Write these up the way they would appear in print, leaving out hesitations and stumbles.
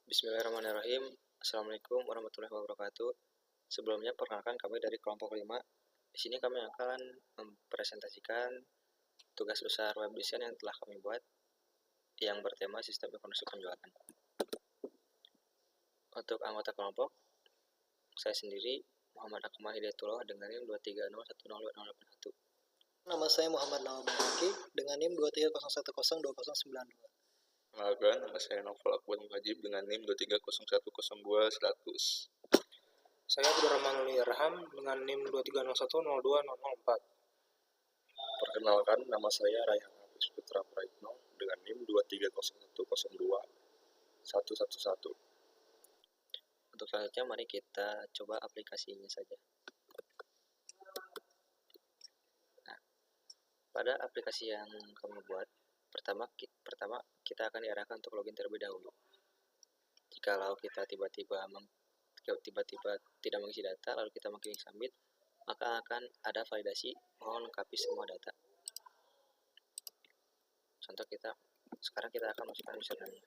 Bismillahirrahmanirrahim. Assalamualaikum warahmatullahi wabarakatuh. Sebelumnya perkenalkan kami dari kelompok 5. Di sini kami akan mempresentasikan tugas besar web design yang telah kami buat yang bertema sistem informasi penjualan. Untuk anggota kelompok, saya sendiri Muhammad Akmal Hidayatullah dengan NIM 230102081. Nama saya Muhammad Nawal Baki dengan NIM 230102092. Perkenalkan, nama saya Novel Akbar Muhajib dengan NIM 230102100. Saya Abdurrahman Irham dengan NIM 23010204. Perkenalkan, nama saya Raihan Hafiz Putra Praitno dengan NIM 230102111. Untuk selanjutnya mari kita coba aplikasinya saja. Nah, pada aplikasi yang kami buat, pertama kita akan diarahkan untuk login terlebih dahulu. Jikalau kita tiba-tiba tidak mengisi data, lalu kita mengklik submit, maka akan ada validasi mohon lengkapi semua data. Contoh sekarang kita akan masukkan username,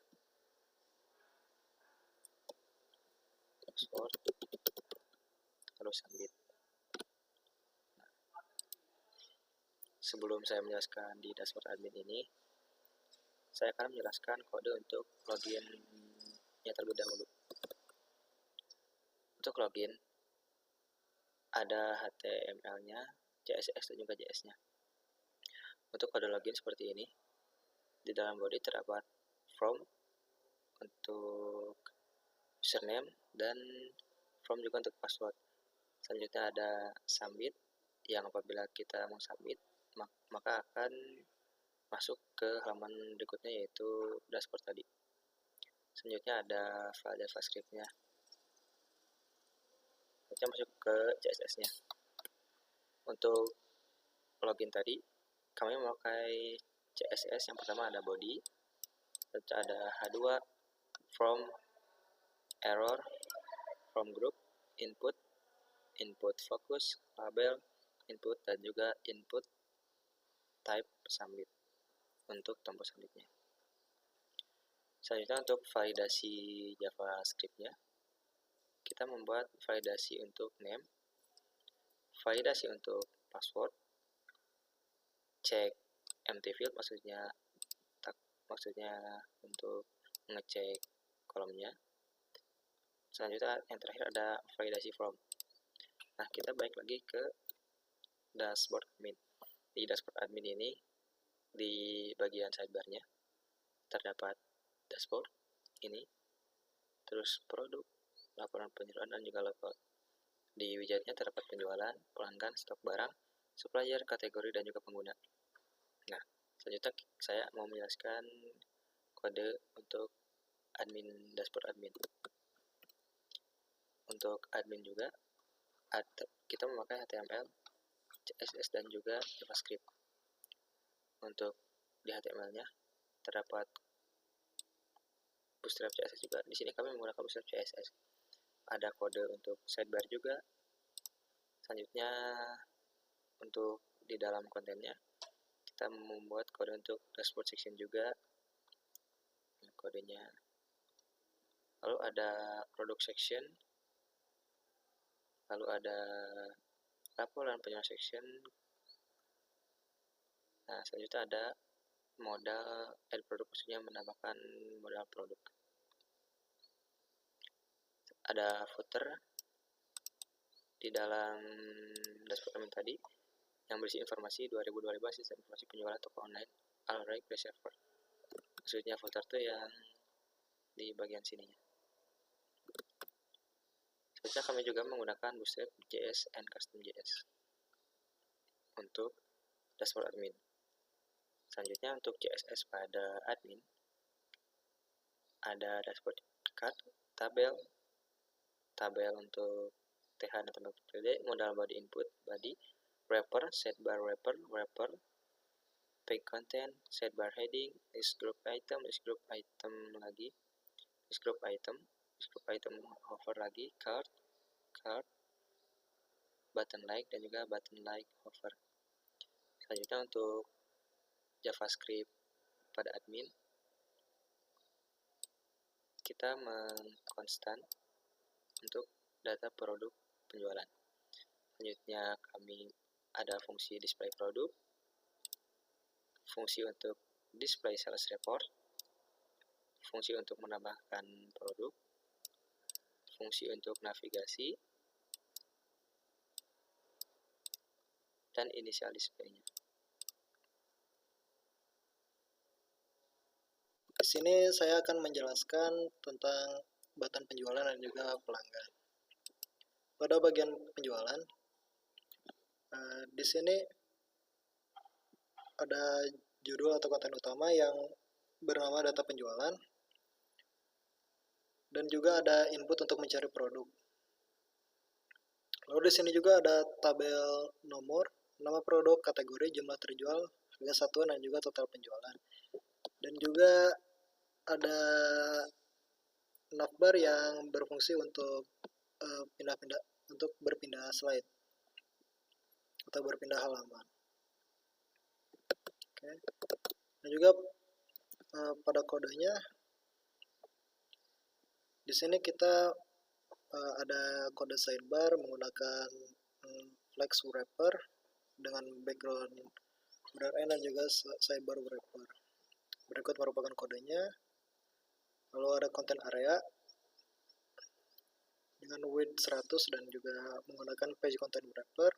password, lalu submit. Sebelum saya menjelaskan di dashboard admin ini, saya akan menjelaskan kode untuk loginnya terlebih dahulu. Untuk login, ada HTML-nya, CSS, dan juga JS-nya. Untuk kode login seperti ini, di dalam body terdapat from untuk username dan from juga untuk password. Selanjutnya ada submit, yang apabila kita mau submit, maka akan masuk ke halaman berikutnya yaitu dashboard tadi. Selanjutnya ada file JavaScript-nya. Kita masuk ke CSS-nya. Untuk login tadi, kami memakai CSS. Yang pertama ada body, lalu ada H2, from, error, from group, input focus, label, input, dan juga input type submit untuk tombol submitnya. Selanjutnya untuk validasi JavaScript-nya, kita membuat validasi untuk name, validasi untuk password, cek empty field maksudnya untuk mengecek kolomnya. Selanjutnya yang terakhir ada validasi from. Nah, kita balik lagi ke dashboard admin. Di dashboard admin ini, di bagian sidebar-nya terdapat dashboard ini, terus produk, laporan penjualan, dan juga logout. Di widgetnya terdapat penjualan, pelanggan, stok barang, supplier, kategori, dan juga pengguna. Nah, selanjutnya saya mau menjelaskan kode untuk admin dashboard admin. Untuk admin juga kita memakai HTML, CSS, dan juga JavaScript. Untuk di HTML-nya terdapat Bootstrap CSS juga. Di sini kami menggunakan Bootstrap CSS. Ada kode untuk sidebar juga. Selanjutnya untuk di dalam kontennya kita membuat kode untuk dashboard section juga. Kodenya. Lalu ada product section. Lalu ada laporan penjualan section. Nah, selanjutnya ada modal add produk, maksudnya menambahkan modal produk. Ada footer di dalam dashboard admin tadi yang berisi informasi 2025 sistem informasi penjualan toko online Alright by server. Maksudnya footer itu yang di bagian sininya. Selanjutnya kami juga menggunakan Bootstrap JS and Custom JS untuk dashboard admin. Selanjutnya untuk CSS pada admin ada dashboard card, tabel untuk TH dan tabel PD, modal body input, body, wrapper, setbar wrapper, page content, setbar heading, list group item lagi, list group item hover lagi, card, button like, dan juga button like hover. Selanjutnya untuk JavaScript pada admin kita mengkonstan untuk data produk penjualan. Selanjutnya kami ada fungsi display produk, fungsi untuk display sales report, fungsi untuk menambahkan produk, fungsi untuk navigasi, dan inisial display-nya. Di sini saya akan menjelaskan tentang button penjualan dan juga pelanggan. Pada bagian penjualan, di sini ada judul atau konten utama yang bernama data penjualan, dan juga ada input untuk mencari produk. Lalu di sini juga ada tabel nomor, nama produk, kategori, jumlah terjual, harga satuan, dan juga total penjualan. Dan juga ada navbar yang berfungsi untuk berpindah slide atau berpindah halaman. Oke. Dan juga pada kodenya di sini kita ada kode sidebar menggunakan flex wrapper dengan background URL dan juga sidebar wrapper. Berikut merupakan kodenya. Lalu ada content area dengan width 100 dan juga menggunakan page content wrapper.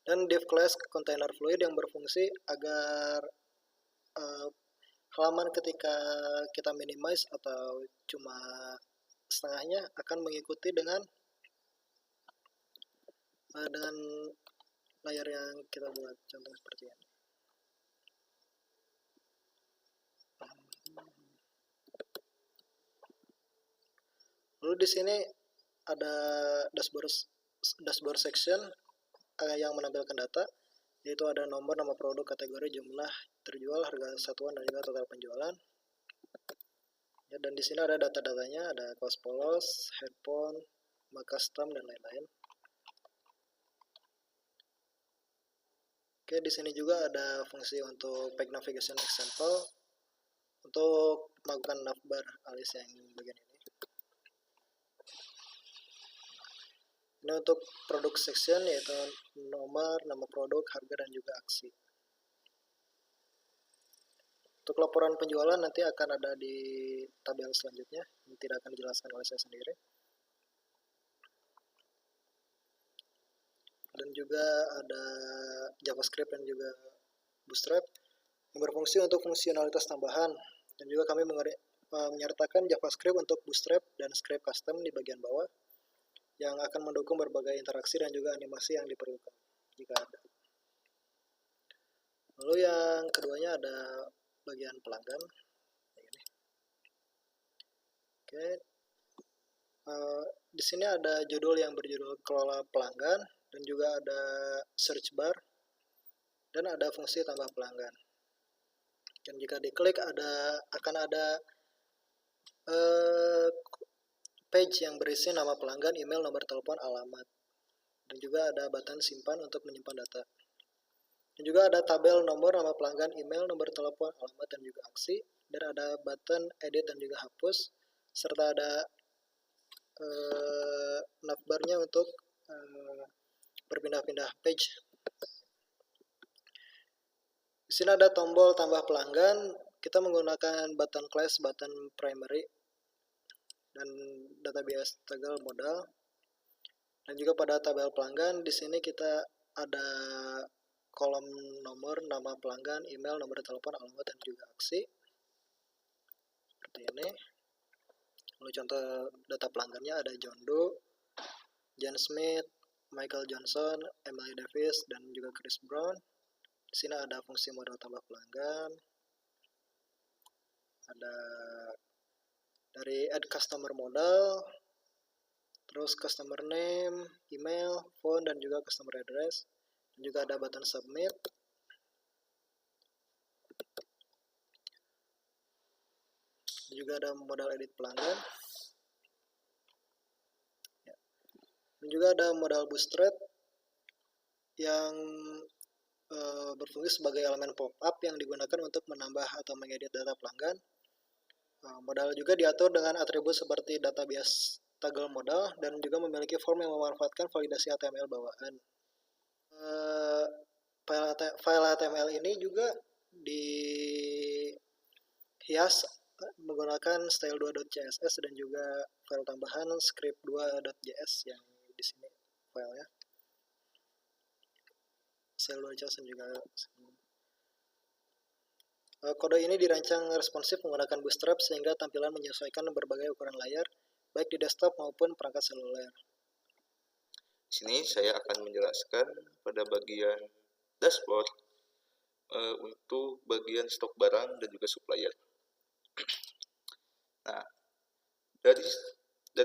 Dan div class container fluid yang berfungsi agar halaman ketika kita minimize atau cuma setengahnya akan mengikuti dengan layar yang kita buat, contoh seperti ini. Lalu di sini ada dashboard section yang menampilkan data, yaitu ada nomor, nama produk, kategori, jumlah terjual, harga satuan, dan juga total penjualan. Ya, dan di sini ada data-datanya, ada kaos polos, headphone, custom, dan lain-lain. Oke, di sini juga ada fungsi untuk page navigation example untuk melakukan navbar alis yang bagian ini. Ini untuk produk section, yaitu nomor, nama produk, harga, dan juga aksi. Untuk laporan penjualan nanti akan ada di tabel selanjutnya, yang tidak akan dijelaskan oleh saya sendiri. Dan juga ada JavaScript dan juga Bootstrap yang berfungsi untuk fungsionalitas tambahan. Dan juga kami menyertakan JavaScript untuk Bootstrap dan script custom di bagian bawah, yang akan mendukung berbagai interaksi dan juga animasi yang diperlukan jika ada. Lalu yang keduanya ada bagian pelanggan. Oke. Di sini ada judul yang berjudul kelola pelanggan dan juga ada search bar dan ada fungsi tambah pelanggan. Dan jika diklik akan ada page yang berisi nama pelanggan, email, nomor telepon, alamat. Dan juga ada button simpan untuk menyimpan data. Dan juga ada tabel nomor, nama pelanggan, email, nomor telepon, alamat, dan juga aksi. Dan ada button edit dan juga hapus. Serta ada navbarnya untuk berpindah-pindah page. Di sini ada tombol tambah pelanggan. Kita menggunakan button class, button primary, dan database tanggal modal. Dan juga pada tabel pelanggan di sini kita ada kolom nomor, nama pelanggan, email, nomor telepon, alamat, dan juga aksi. Seperti ini. Lalu contoh data pelanggannya ada John Doe, Jan Smith, Michael Johnson, Emily Davis, dan juga Chris Brown. Di sini ada fungsi modal tambah pelanggan. Ada dari add customer modal, terus customer name, email, phone, dan juga customer address. Dan juga ada button submit. Dan juga ada modal edit pelanggan. Dan juga ada modal bootstrap yang berfungsi sebagai elemen pop-up yang digunakan untuk menambah atau mengedit data pelanggan. Modal juga diatur dengan atribut seperti data bias toggle modal dan juga memiliki form yang memanfaatkan validasi HTML bawaan. File HTML ini juga dihias menggunakan style2.css dan juga file tambahan script2.js yang di sini filenya. Style2.js dan juga kode ini dirancang responsif menggunakan Bootstrap sehingga tampilan menyesuaikan berbagai ukuran layar, baik di desktop maupun perangkat seluler. Di sini saya akan menjelaskan pada bagian dashboard untuk bagian stok barang dan juga supplier. Nah, dari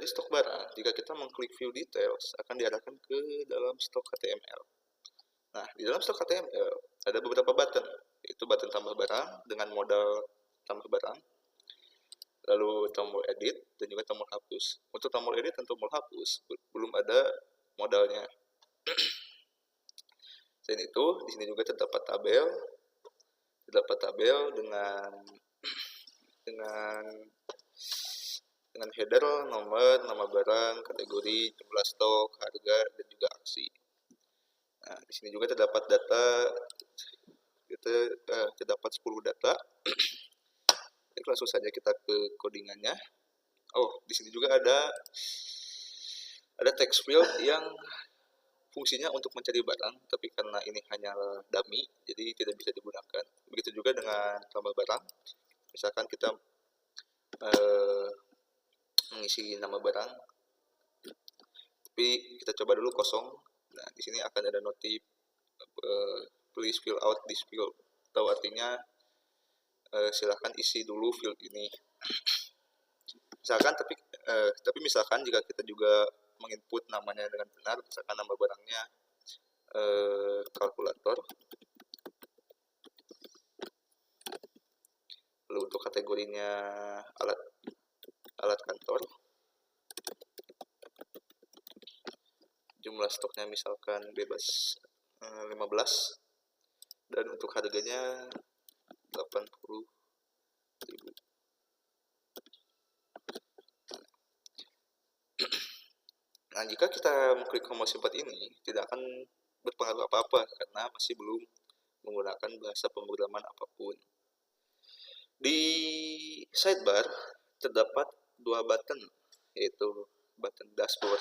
stok barang, jika kita mengklik view details, akan diarahkan ke dalam stok HTML. Nah, di dalam stok HTML ada beberapa button, yaitu button tambah barang dengan modal tambah barang, lalu tombol edit dan juga tombol hapus. Untuk tombol edit dan tombol hapus belum ada modalnya. Selain itu, di sini juga terdapat tabel dengan header, nomor, nama barang, kategori, jumlah stok, harga, dan juga aksi. Nah, di sini juga terdapat terdapat 10 data. Jadi langsung saja kita ke codingannya. Oh, di sini juga ada text field yang fungsinya untuk mencari barang, tapi karena ini hanya dummy, jadi tidak bisa digunakan. Begitu juga dengan tambah barang. Misalkan kita mengisi nama barang, tapi kita coba dulu kosong. Nah, di sini akan ada notif please fill out this field, atau artinya silakan isi dulu field ini. Misalkan tapi misalkan jika kita juga menginput namanya dengan benar, misalkan nama barangnya kalkulator, lalu untuk kategorinya alat kantor, jumlah stoknya misalkan bebas 15, dan untuk harganya 80.000. Nah, jika kita mengklik tombol simpan ini, tidak akan berpengaruh apa-apa karena masih belum menggunakan bahasa pemrograman apapun. Di sidebar terdapat 2 button, yaitu button dashboard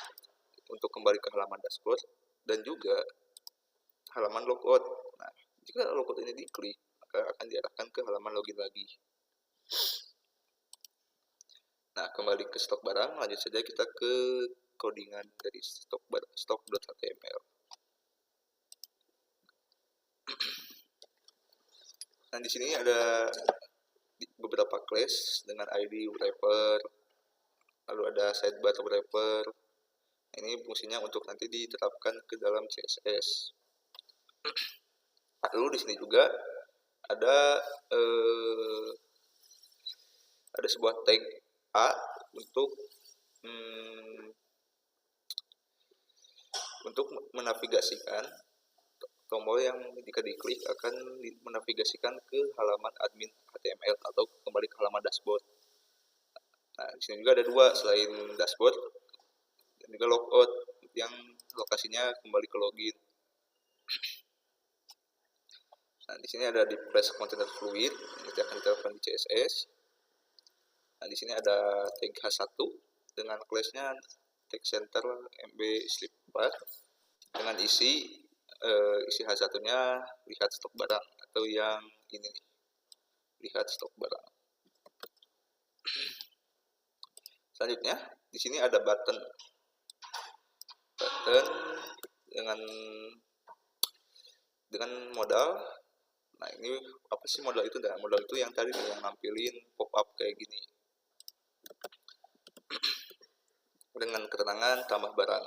untuk kembali ke halaman dashboard dan juga halaman logout. Nah, jika logout ini diklik, maka akan diarahkan ke halaman login lagi. Nah, kembali ke stok barang, lanjut saja kita ke codingan dari stok.html. Nah, di sini ada beberapa class dengan ID wrapper, lalu ada sidebar wrapper. Ini fungsinya untuk nanti diterapkan ke dalam CSS. Lalu di sini juga ada sebuah tag A untuk menavigasikan tombol yang jika diklik akan menavigasikan ke halaman admin HTML atau kembali ke halaman dashboard. Nah, di sini juga ada 2 selain dashboard dan juga logout yang lokasinya kembali ke login. Nah, di sini ada di place container fluid yang akan diterapkan di CSS. Nah, di sini ada tag H1 dengan class-nya tag center MB slip bar dengan isi H1-nya lihat stok barang, atau yang ini nih, lihat stok barang. Selanjutnya, di sini ada button dengan modal. Nah, ini apa sih modal itu? Nah, modal itu yang tadi yang nampilin pop up kayak gini dengan keterangan tambah barang.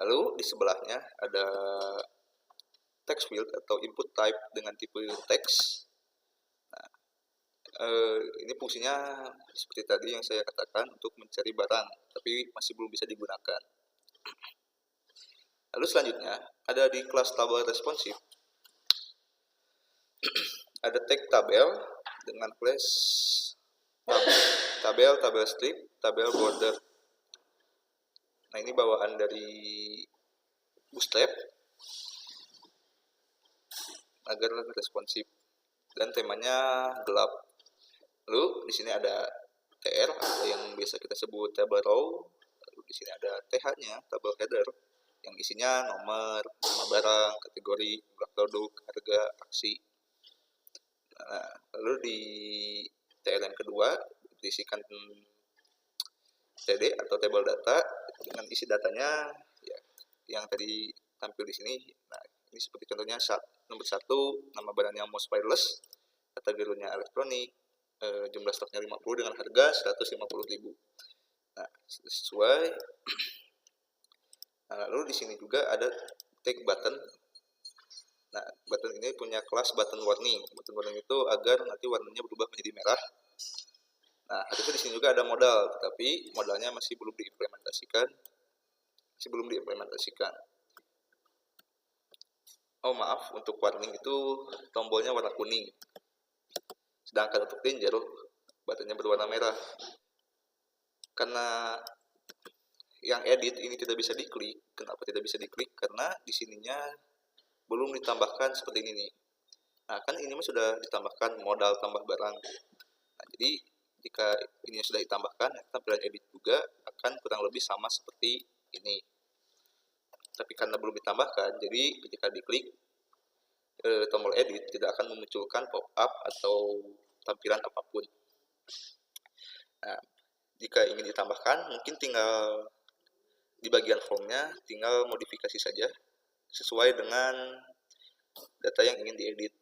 Lalu di sebelahnya ada text field atau input type dengan tipe teks. Nah, ini fungsinya seperti tadi yang saya katakan untuk mencari barang, tapi masih belum bisa digunakan. Lalu selanjutnya ada di kelas tabel responsif. Ada tag tabel dengan class tabel strip, tabel border. Nah, ini bawaan dari Bootstrap agar responsif dan temanya gelap. Lalu di sini ada TR atau yang biasa kita sebut table row. Lalu di sini ada TH-nya, table header, yang isinya nomor, nama barang, kategori, jumlah produk, harga, aksi. Nah, lalu di TR yang kedua diisikan TD atau table data dengan isi datanya ya, yang tadi tampil di sini. Nah, ini seperti contohnya nomor 1, nama barangnya mouse wireless, kategorinya elektronik, jumlah stoknya 50 dengan harga 150.000. Nah, sesuai. Nah, lalu di sini juga ada tag button. Nah, button ini punya kelas button warning. Button warning itu agar nanti warnanya berubah menjadi merah. Nah, harusnya di sini juga ada modal, tetapi modalnya masih belum diimplementasikan. Oh maaf, untuk warning itu tombolnya warna kuning. Sedangkan untuk danger, buttonnya berwarna merah. Karena yang edit ini tidak bisa diklik. Kenapa tidak bisa diklik? Karena di sininya belum ditambahkan seperti ini nih. Nah, kan ini sudah ditambahkan modal tambah barang. Nah, jadi jika ini sudah ditambahkan, tampilan edit juga akan kurang lebih sama seperti ini. Tapi karena belum ditambahkan, jadi ketika diklik tombol edit tidak akan memunculkan pop-up atau tampilan apapun. Nah, jika ingin ditambahkan, mungkin tinggal di bagian formnya tinggal modifikasi saja sesuai dengan data yang ingin diedit.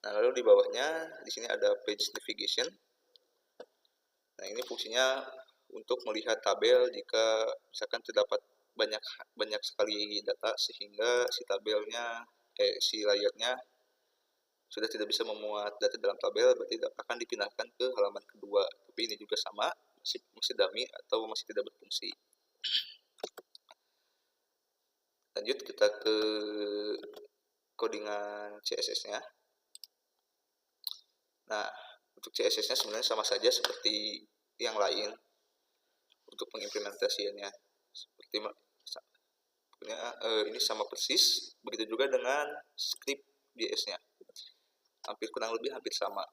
Nah, lalu di bawahnya di sini ada page navigation. Nah, ini fungsinya untuk melihat tabel jika misalkan terdapat banyak sekali data sehingga si layarnya sudah tidak bisa memuat data dalam tabel, berarti akan dipindahkan ke halaman kedua. Tapi ini juga sama, masih dummy atau masih tidak berfungsi. Lanjut kita ke codingan CSS-nya. Nah, untuk CSS-nya sebenarnya sama saja seperti yang lain untuk pengimplementasiannya. Seperti ini sama persis, begitu juga dengan script JS-nya. Kurang lebih hampir sama.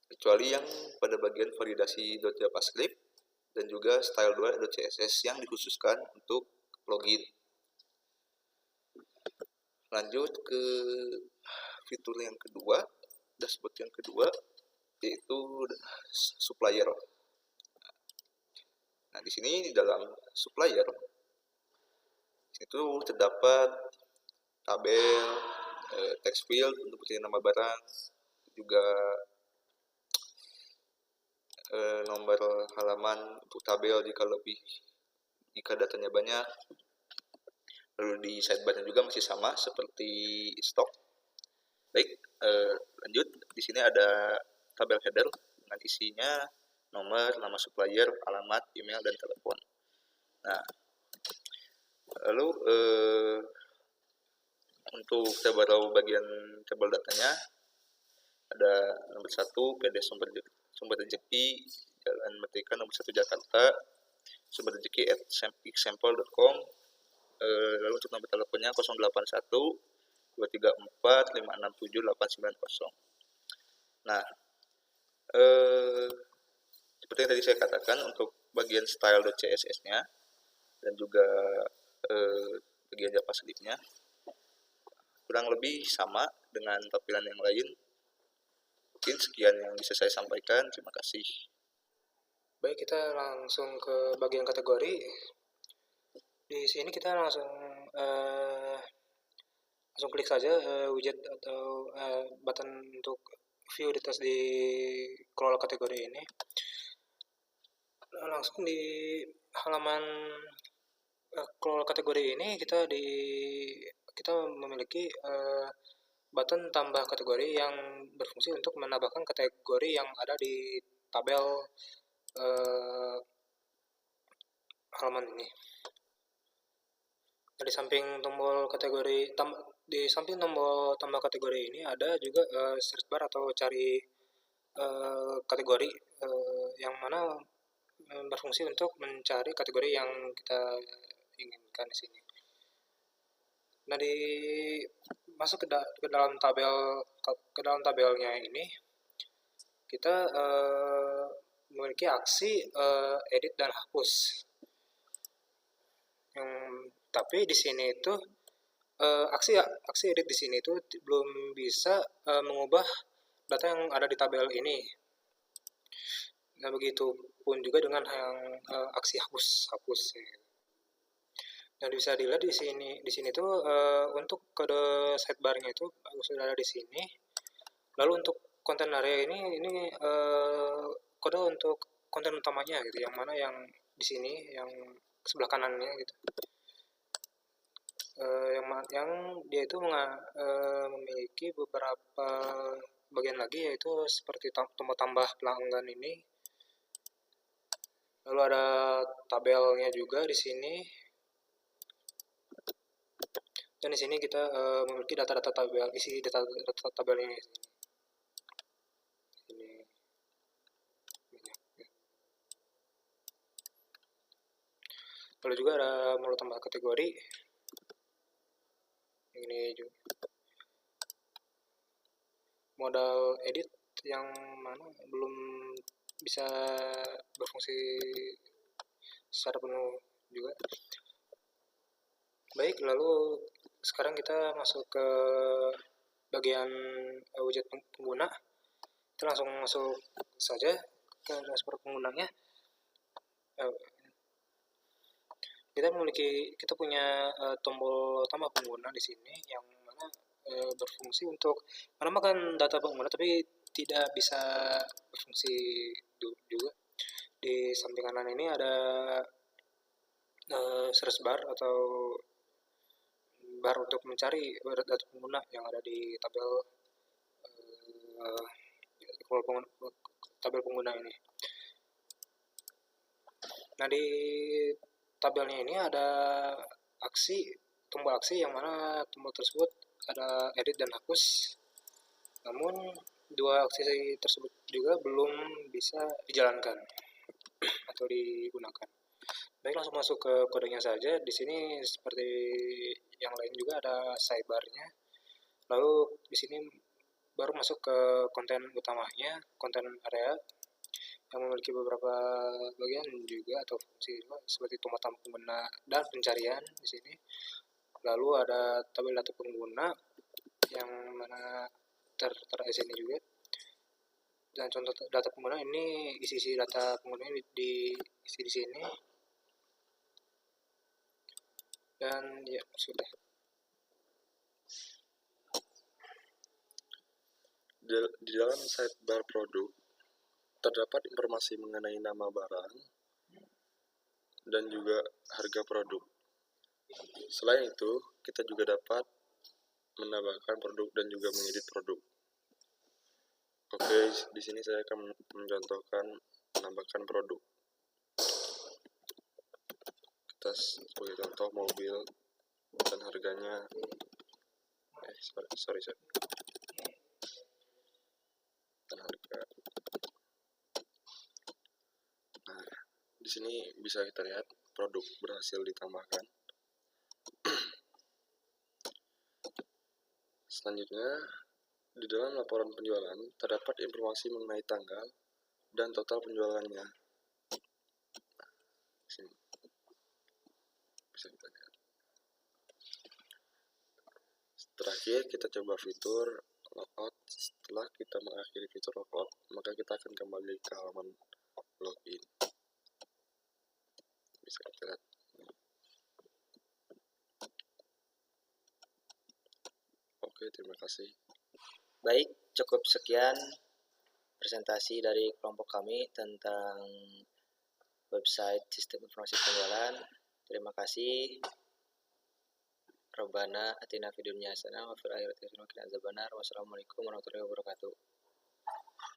Kecuali yang pada bagian validasi.javascript dan juga style2.css yang dikhususkan untuk login. Lanjut ke fitur yang kedua, dashboard yang kedua, yaitu supplier. Nah, di sini di dalam supplier itu terdapat tabel, text field untuk mencari nama barang, juga nomor halaman untuk tabel jika datanya banyak. Lalu di sidebar-nya juga masih sama seperti stok. Baik, lanjut. Di sini ada tabel header dengan isinya nomor, nama supplier, alamat, email, dan telepon. Nah, lalu untuk bagian tabel datanya ada nomor 1 PD sumber rezeki Jalan Merdeka nomor 1 Jakarta, sumber rezeki @example.com. Lalu untuk nomor teleponnya 081 234 567 890. Nah, seperti yang tadi saya katakan, untuk bagian style.css-nya dan juga bagian JavaScript-nya kurang lebih sama dengan tampilan yang lain. Mungkin sekian yang bisa saya sampaikan. Terima kasih. Baik, kita langsung ke bagian kategori. Di sini kita langsung klik saja widget atau button untuk view details di kelola kategori ini. Langsung di halaman kelola kategori ini kita memiliki button tambah kategori yang berfungsi untuk menambahkan kategori yang ada di tabel halaman ini. Nah, di samping tombol kategori di samping tombol tambah kategori ini ada juga search bar atau cari kategori yang mana berfungsi untuk mencari kategori yang kita inginkan di sini. Nah, masuk ke dalam tabelnya ini kita memiliki aksi edit dan hapus. Tapi di sini itu aksi edit di sini itu belum bisa mengubah data yang ada di tabel ini. Nah, begitu pun juga dengan yang aksi hapus. Nah, bisa dilihat di sini tuh untuk kode sidebarnya itu sudah ada di sini. Lalu untuk konten area ini kode untuk konten utamanya gitu, yang mana yang di sini yang sebelah kanannya gitu. Yang dia itu memiliki beberapa bagian lagi, yaitu seperti tombol tambah pelanggan ini. Lalu ada tabelnya juga di sini. Dan di sini kita memiliki data-data tabel, isi data tabelnya di sini. Lalu juga ada menu tambah kategori. Ini juga modal edit yang mana belum bisa berfungsi secara penuh juga. Baik, lalu sekarang kita masuk ke bagian widget pengguna. Kita langsung masuk saja ke dashboard penggunanya. Kita punya tombol tambah pengguna di sini yang mana berfungsi untuk menambahkan data pengguna, tapi tidak bisa berfungsi juga. Di samping kanan ini ada search bar atau bar untuk mencari data pengguna yang ada di tabel pengguna ini. Nah, di tabelnya ini ada tombol aksi yang mana tombol tersebut ada edit dan hapus. Namun dua aksi tersebut juga belum bisa dijalankan atau digunakan. Baik, langsung masuk ke kodenya saja. Di sini seperti yang lain juga ada sidebarnya. Lalu di sini baru masuk ke konten utamanya, konten area yang memiliki beberapa bagian juga atau fungsi seperti tombol tambah pengguna dan pencarian di sini. Lalu ada tabel data pengguna yang mana tertera di sini juga. Dan contoh data pengguna ini, isi data pengguna ini diisi di sini. Dan ya, sudah. Di dalam sidebar produk terdapat informasi mengenai nama barang dan juga harga produk. Selain itu, kita juga dapat menambahkan produk dan juga mengedit produk. Oke, di sini saya akan mencontohkan menambahkan produk. Kita sebagai contoh mobil dan harganya sorry. Dan harga. Nah, di sini bisa kita lihat produk berhasil ditambahkan. Selanjutnya, di dalam laporan penjualan terdapat informasi mengenai tanggal dan total penjualannya. Sini bisa kita lihat. Terakhir, kita coba fitur logout. Setelah kita mengakhiri fitur logout, maka kita akan kembali ke halaman login. Bisa kita lihat. Oke, terima kasih. Baik, cukup sekian presentasi dari kelompok kami tentang website sistem informasi penjualan. Terima kasih. Rabbana atina fid dunya hasanah wa fil akhirati hasanah wa qina adzabannar. Wassalamualaikum warahmatullahi wabarakatuh.